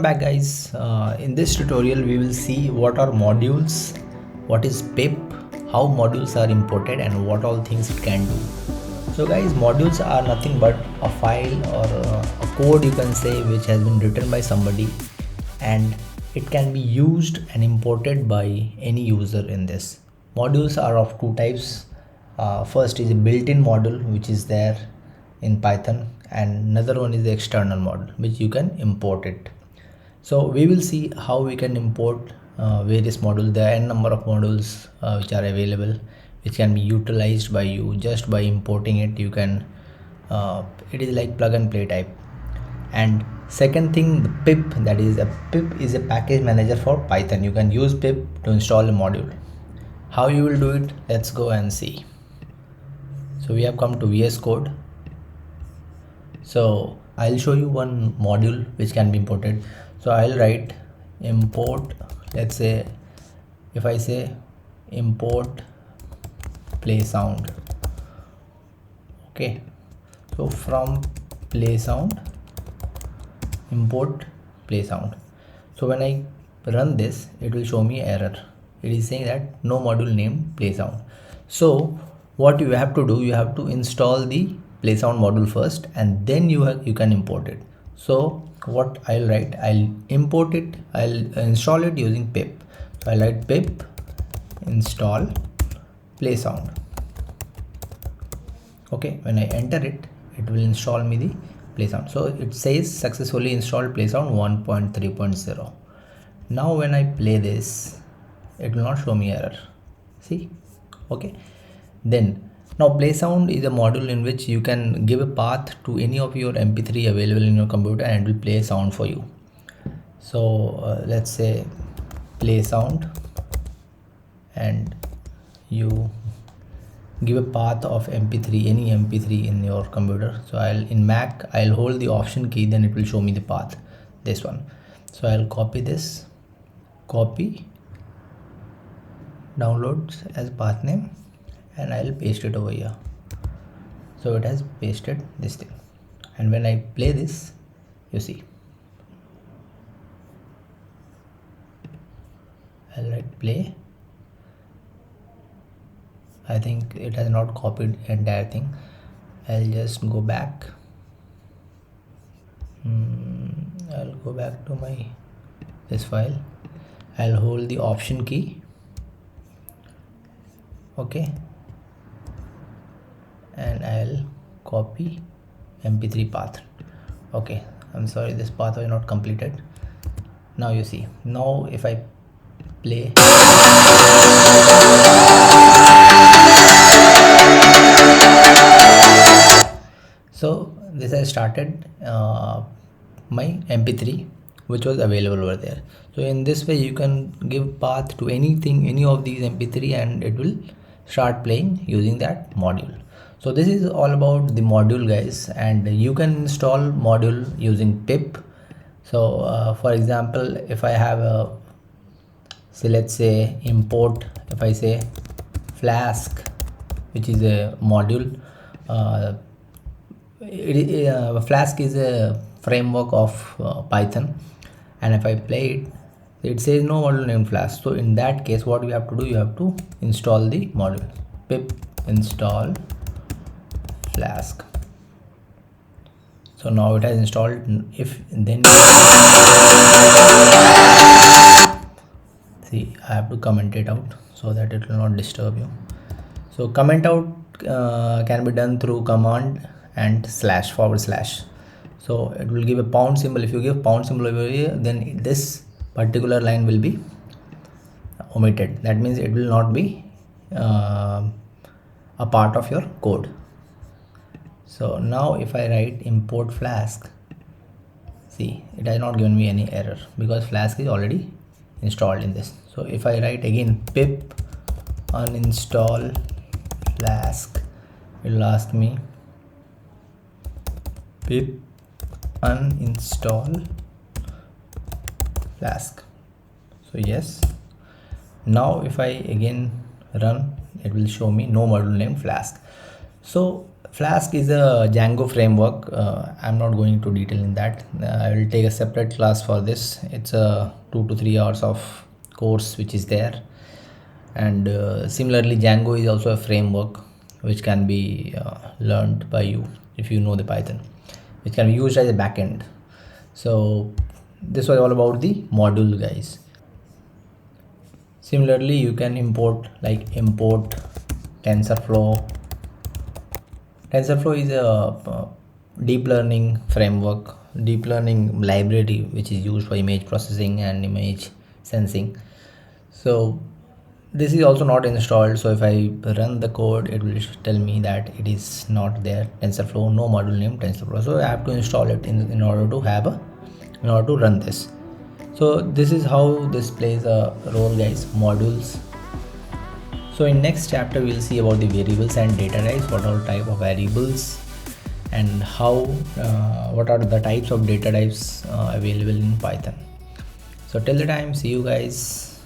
Back guys, in this tutorial we will see what are modules, what is pip, how modules are imported and what all things it can do. So guys, modules are nothing but a file or a code you can say which has been written by somebody, and it can be used and imported by any user. In this, modules are of two types. First is a built-in module which is there in Python, and another one is the external module which you can import it. So we will see how we can import various modules. There are n number of modules which are available, which can be utilized by you just by importing it. You can it is like plug and play type. And second thing, the pip, that is a pip is a package manager for Python. You can use pip to install a module. How you will do it, let's go and see. So we have come to VS Code. So I'll show you one module which can be imported. So I'll write import, let's say, if I say import play sound. Okay, so from play sound, import play sound. So when I run this, it will show me error. It is saying that no module named play sound. So what you have to do, you have to install the play sound module first, and then you can import it. So what I'll write, I'll import it, I'll install it using pip. So I'll write pip install play sound. Okay, when I enter it, it will install me the play sound. So it says successfully installed play sound 1.3.0. now when I play this, it will not show me error. See? Okay, then now play sound is a module in which you can give a path to any of your mp3 available in your computer and it will play sound for you. So let's say play sound, and you give a path of mp3, any mp3 in your computer. So in Mac, I'll hold the option key, then it will show me the path, this one. So I'll copy this, copy, downloads as path name, and I'll paste it over here. So it has pasted this thing, and when I play this, you see, I'll write play. I think it has not copied entire thing. I'll just go back. I'll go back to my this file. I'll hold the option key. Okay, and I'll copy mp3 path. Okay, I'm sorry, this path was not completed. Now you see, now if I play, so this has started my mp3 which was available over there. So in this way you can give path to anything, any of these mp3, and it will start playing using that module. So this is all about the module guys, and you can install module using pip. So for example, if I have a, say let's say import, if I say Flask, which is a module, Flask is a framework of Python, and if I play it says no module named Flask. So in that case, what we have to do, you have to install the module, pip install Flask. So now it has installed. If then see, I have to comment it out so that it will not disturb you. So comment out can be done through command and // so it will give a pound symbol. If you give pound symbol over here, then this particular line will be omitted. That means it will not be a part of your code. So now if I write import Flask, see, it has not given me any error because Flask is already installed in this. So if I write again pip uninstall Flask, it will ask me pip uninstall Flask. So yes, now if I again run, it will show me no module named Flask. So Flask is a Django framework. I'm not going to detail in that. I will take a separate class for this. It's a 2 to 3 hours of course which is there. And similarly, Django is also a framework which can be learned by you if you know the Python, which can be used as a backend. So this was all about the module, guys. Similarly, you can import TensorFlow. TensorFlow is a deep learning framework, deep learning library which is used for image processing and image sensing. So this is also not installed, so if I run the code, it will tell me that it is not there. TensorFlow, no module name TensorFlow, so I have to install it in order to run this. So this is how this plays a role, guys, modules. So in next chapter we'll see about the variables and data types, what are type of variables and how what are the types of data types available in Python. So till the time, see you guys.